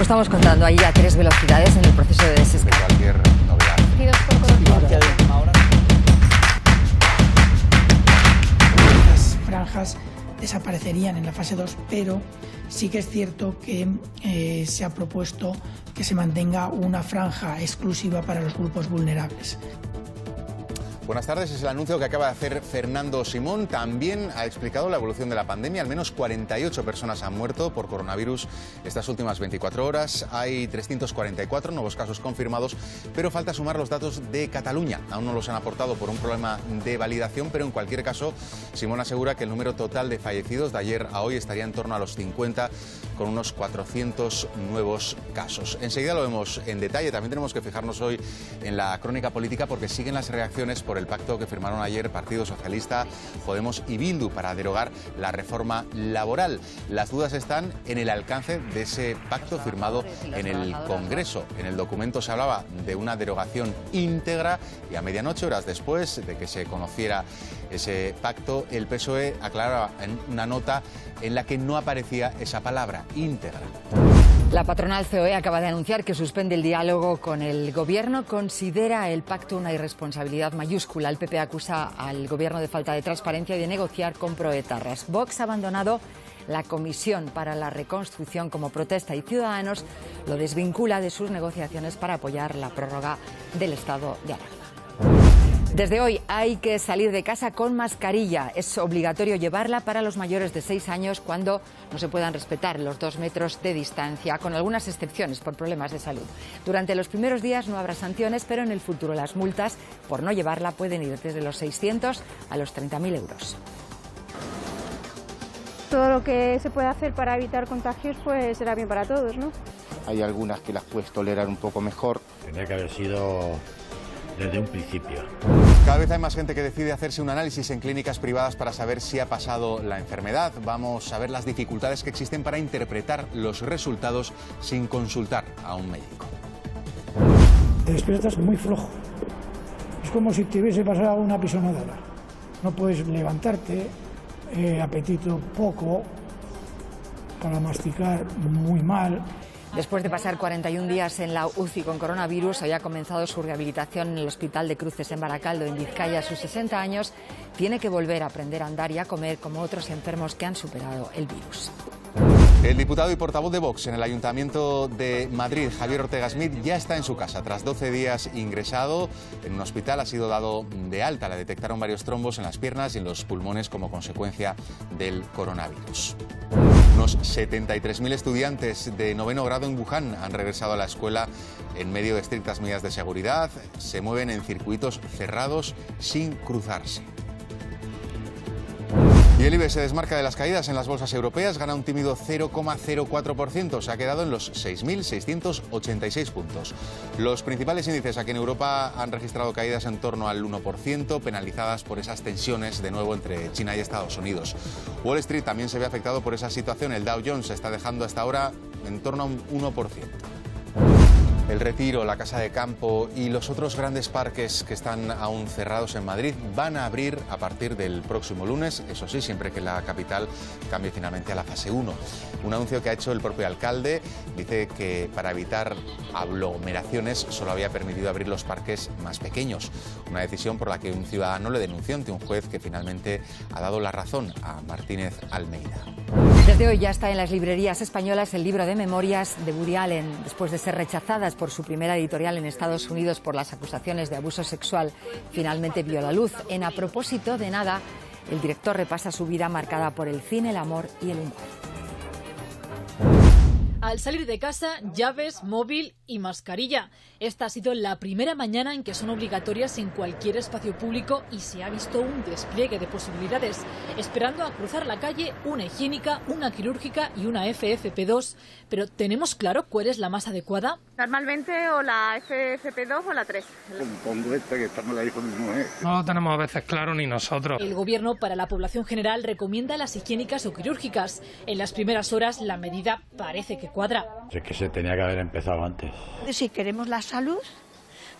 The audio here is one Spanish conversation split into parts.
Estamos contando ahí a 3 velocidades en el proceso de desescalada. Cualquier novedad. Las franjas desaparecerían en la fase 2, pero sí que es cierto que se ha propuesto que se mantenga una franja exclusiva para los grupos vulnerables. Buenas tardes, es el anuncio que acaba de hacer Fernando Simón. También ha explicado la evolución de la pandemia. Al menos 48 personas han muerto por coronavirus estas últimas 24 horas. Hay 344 nuevos casos confirmados, pero falta sumar los datos de Cataluña. Aún no los han aportado por un problema de validación, pero en cualquier caso, Simón asegura que el número total de fallecidos de ayer a hoy estaría en torno a los 50, con unos 400 nuevos casos. Enseguida lo vemos en detalle. También tenemos que fijarnos hoy en la crónica política porque siguen las reacciones por el pacto que firmaron ayer Partido Socialista, Podemos y Bildu para derogar la reforma laboral. Las dudas están en el alcance de ese pacto firmado en el Congreso. En el documento se hablaba de una derogación íntegra y a medianoche, horas después de que se conociera ese pacto, el PSOE aclaraba en una nota en la que no aparecía esa palabra, íntegra. La patronal COE acaba de anunciar que suspende el diálogo con el Gobierno. Considera el pacto una irresponsabilidad mayúscula. El PP acusa al Gobierno de falta de transparencia y de negociar con proetarras. Vox ha abandonado la Comisión para la Reconstrucción como protesta y Ciudadanos lo desvincula de sus negociaciones para apoyar la prórroga del estado de alarma. Desde hoy hay que salir de casa con mascarilla. Es obligatorio llevarla para los mayores de 6 años cuando no se puedan respetar los 2 metros de distancia, con algunas excepciones por problemas de salud. Durante los primeros días no habrá sanciones, pero en el futuro las multas por no llevarla pueden ir desde los 600 a los 30.000 euros. Todo lo que se puede hacer para evitar contagios pues será bien para todos, ¿no? Hay algunas que las puedes tolerar un poco mejor. Tenía que haber sido desde un principio. Cada vez hay más gente que decide hacerse un análisis en clínicas privadas para saber si ha pasado la enfermedad. Vamos a ver las dificultades que existen para interpretar los resultados sin consultar a un médico. Te despiertas muy flojo. Es como si te hubiese pasado una pisonadora. No puedes levantarte, apetito poco, para masticar muy mal. Después de pasar 41 días en la UCI con coronavirus, hoy ha comenzado su rehabilitación en el Hospital de Cruces en Baracaldo, en Vizcaya. A sus 60 años tiene que volver a aprender a andar y a comer como otros enfermos que han superado el virus. El diputado y portavoz de Vox en el Ayuntamiento de Madrid, Javier Ortega Smith, ya está en su casa. Tras 12 días ingresado en un hospital, ha sido dado de alta. Le detectaron varios trombos en las piernas y en los pulmones como consecuencia del coronavirus. Unos 73.000 estudiantes de 9º grado en Wuhan han regresado a la escuela en medio de estrictas medidas de seguridad. Se mueven en circuitos cerrados sin cruzarse. Y el IBEX se desmarca de las caídas en las bolsas europeas, gana un tímido 0,04%, se ha quedado en los 6.686 puntos. Los principales índices aquí en Europa han registrado caídas en torno al 1%, penalizadas por esas tensiones de nuevo entre China y Estados Unidos. Wall Street también se ve afectado por esa situación, el Dow Jones se está dejando hasta ahora en torno a un 1%. El Retiro, la Casa de Campo y los otros grandes parques que están aún cerrados en Madrid van a abrir a partir del próximo lunes, eso sí, siempre que la capital cambie finalmente a la fase 1. Un anuncio que ha hecho el propio alcalde, dice que para evitar aglomeraciones solo había permitido abrir los parques más pequeños. Una decisión por la que un ciudadano le denunció ante un juez que finalmente ha dado la razón a Martínez Almeida. Desde hoy ya está en las librerías españolas el libro de memorias de Woody Allen. Después de ser rechazadas por su primera editorial en Estados Unidos por las acusaciones de abuso sexual, finalmente vio la luz. En A propósito de nada, el director repasa su vida marcada por el cine, el amor y el humor. Al salir de casa, llaves, móvil y mascarilla. Esta ha sido la primera mañana en que son obligatorias en cualquier espacio público y se ha visto un despliegue de posibilidades, esperando a cruzar la calle una higiénica, una quirúrgica y una FFP2. Pero ¿tenemos claro cuál es la más adecuada? Normalmente o la FFP2 o la 3. Pongo esta que estamos la hijo de mi mujer. No lo tenemos a veces claro ni nosotros. El Gobierno para la población general recomienda las higiénicas o quirúrgicas. En las primeras horas la medida parece que cuadra. Es que se tenía que haber empezado antes. Si queremos la salud,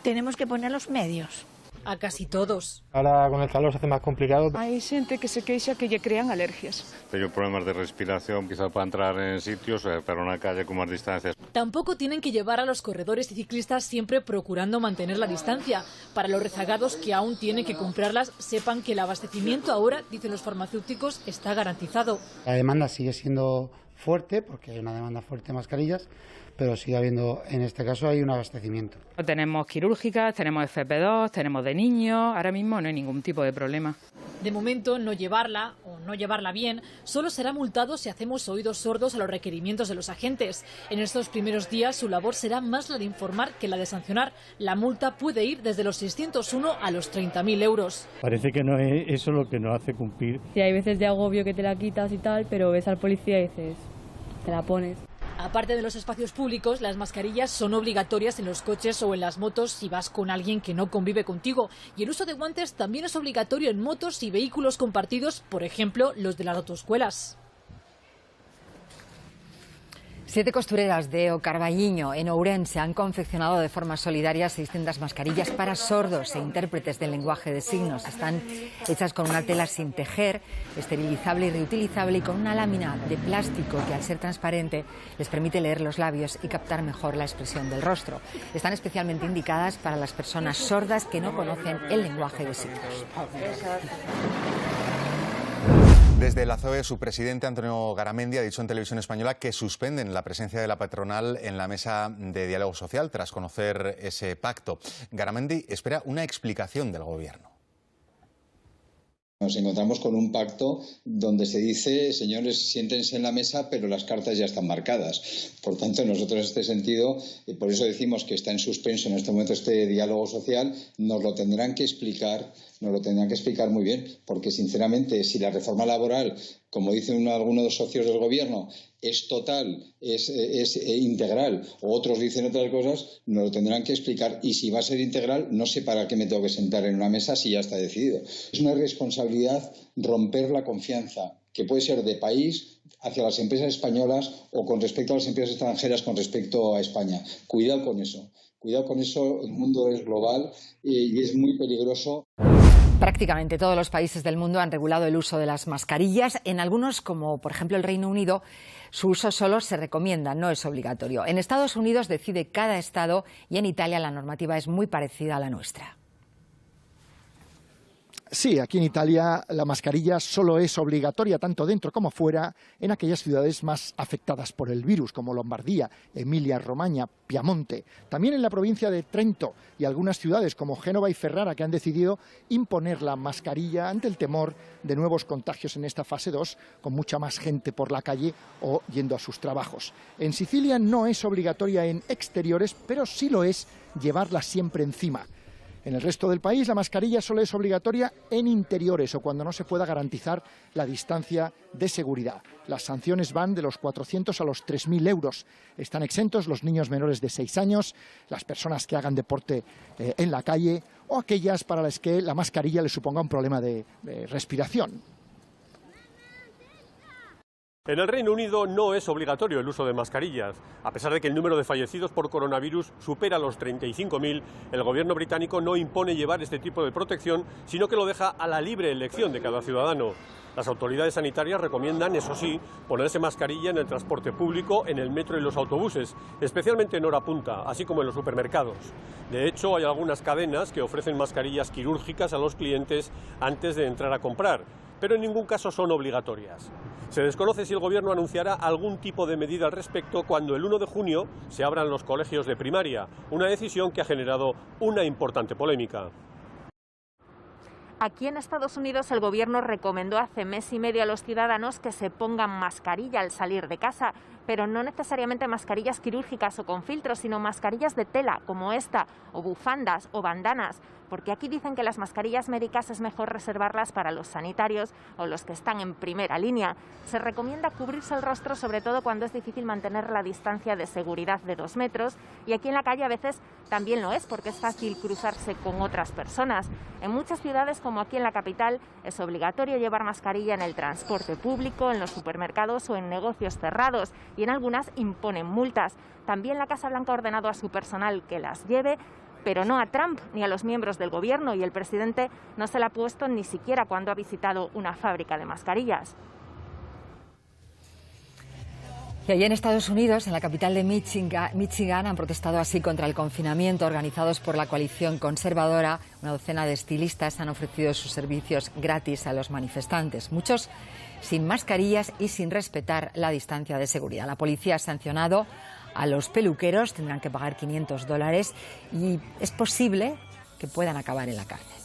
tenemos que poner los medios. a casi todos. Ahora con el calor se hace más complicado. Hay gente que se queixa que lle crean alergias. Tengo problemas de respiración, quizás para entrar en sitios, pero una calle con más distancias. Tampoco tienen que llevar a los corredores y ciclistas siempre procurando mantener la distancia. Para los rezagados que aún tienen que comprarlas, sepan que el abastecimiento ahora, dicen los farmacéuticos, está garantizado. La demanda sigue siendo fuerte, porque hay una demanda fuerte de mascarillas, pero sigue habiendo, en este caso, hay un abastecimiento. Tenemos quirúrgicas, tenemos FP2, tenemos de niños, ahora mismo no hay ningún tipo de problema. De momento, no llevarla o no llevarla bien solo será multado si hacemos oídos sordos a los requerimientos de los agentes. En estos primeros días su labor será más la de informar que la de sancionar. La multa puede ir desde los 601 a los 30.000 euros. Parece que no es eso lo que nos hace cumplir. Sí, hay veces de agobio que te la quitas y tal, pero ves al policía y dices, te la pones. Aparte de los espacios públicos, las mascarillas son obligatorias en los coches o en las motos si vas con alguien que no convive contigo. Y el uso de guantes también es obligatorio en motos y vehículos compartidos, por ejemplo, los de las autoescuelas. 7 costureras de Ocarballiño, en Ourense, han confeccionado de forma solidaria 600 mascarillas para sordos e intérpretes del lenguaje de signos. Están hechas con una tela sin tejer, esterilizable y reutilizable, y con una lámina de plástico que, al ser transparente, les permite leer los labios y captar mejor la expresión del rostro. Están especialmente indicadas para las personas sordas que no conocen el lenguaje de signos. Desde la COE, su presidente, Antonio Garamendi, ha dicho en Televisión Española que suspenden la presencia de la patronal en la mesa de diálogo social tras conocer ese pacto. Garamendi espera una explicación del Gobierno. Nos encontramos con un pacto donde se dice, señores, siéntense en la mesa, pero las cartas ya están marcadas. Por tanto, nosotros en este sentido, y por eso decimos que está en suspenso en este momento este diálogo social, nos lo tendrán que explicar muy bien, porque sinceramente, si la reforma laboral, como dicen algunos de los socios del Gobierno, es total, es integral, o otros dicen otras cosas, nos lo tendrán que explicar. Y si va a ser integral, no sé para qué me tengo que sentar en una mesa si ya está decidido. Es una responsabilidad romper la confianza, que puede ser de país hacia las empresas españolas o con respecto a las empresas extranjeras con respecto a España. Cuidado con eso, el mundo es global y es muy peligroso. Prácticamente todos los países del mundo han regulado el uso de las mascarillas. En algunos, como por ejemplo el Reino Unido, su uso solo se recomienda, no es obligatorio. En Estados Unidos decide cada estado y en Italia la normativa es muy parecida a la nuestra. Sí, aquí en Italia la mascarilla solo es obligatoria tanto dentro como fuera en aquellas ciudades más afectadas por el virus, como Lombardía, Emilia-Romagna, Piamonte. También en la provincia de Trento y algunas ciudades como Génova y Ferrara, que han decidido imponer la mascarilla ante el temor de nuevos contagios en esta fase 2, con mucha más gente por la calle o yendo a sus trabajos. En Sicilia no es obligatoria en exteriores, pero sí lo es llevarla siempre encima. En el resto del país la mascarilla solo es obligatoria en interiores o cuando no se pueda garantizar la distancia de seguridad. Las sanciones van de los 400 a los 3.000 euros. Están exentos los niños menores de 6 años, las personas que hagan deporte en la calle o aquellas para las que la mascarilla les suponga un problema de respiración. En el Reino Unido no es obligatorio el uso de mascarillas. A pesar de que el número de fallecidos por coronavirus supera los 35.000, el gobierno británico no impone llevar este tipo de protección, sino que lo deja a la libre elección de cada ciudadano. Las autoridades sanitarias recomiendan, eso sí, ponerse mascarilla en el transporte público, en el metro y los autobuses, especialmente en hora punta, así como en los supermercados. De hecho, hay algunas cadenas que ofrecen mascarillas quirúrgicas a los clientes antes de entrar a comprar, pero en ningún caso son obligatorias. Se desconoce si el Gobierno anunciará algún tipo de medida al respecto cuando el 1 de junio se abran los colegios de primaria, una decisión que ha generado una importante polémica. Aquí en Estados Unidos el Gobierno recomendó hace mes y medio a los ciudadanos que se pongan mascarilla al salir de casa, pero no necesariamente mascarillas quirúrgicas o con filtros, sino mascarillas de tela como esta, o bufandas o bandanas, porque aquí dicen que las mascarillas médicas es mejor reservarlas para los sanitarios o los que están en primera línea. Se recomienda cubrirse el rostro, sobre todo cuando es difícil mantener la distancia de seguridad de 2 metros, y aquí en la calle a veces también lo es, porque es fácil cruzarse con otras personas. En muchas ciudades, como aquí en la capital, es obligatorio llevar mascarilla en el transporte público, en los supermercados o en negocios cerrados, y en algunas imponen multas. También la Casa Blanca ha ordenado a su personal que las lleve, pero no a Trump ni a los miembros del gobierno, y el presidente no se la ha puesto ni siquiera cuando ha visitado una fábrica de mascarillas. Y allí en Estados Unidos, en la capital de Michigan, han protestado así contra el confinamiento organizados por la coalición conservadora. Una docena de estilistas han ofrecido sus servicios gratis a los manifestantes, muchos sin mascarillas y sin respetar la distancia de seguridad. La policía ha sancionado a los peluqueros, tendrán que pagar $500 y es posible que puedan acabar en la cárcel.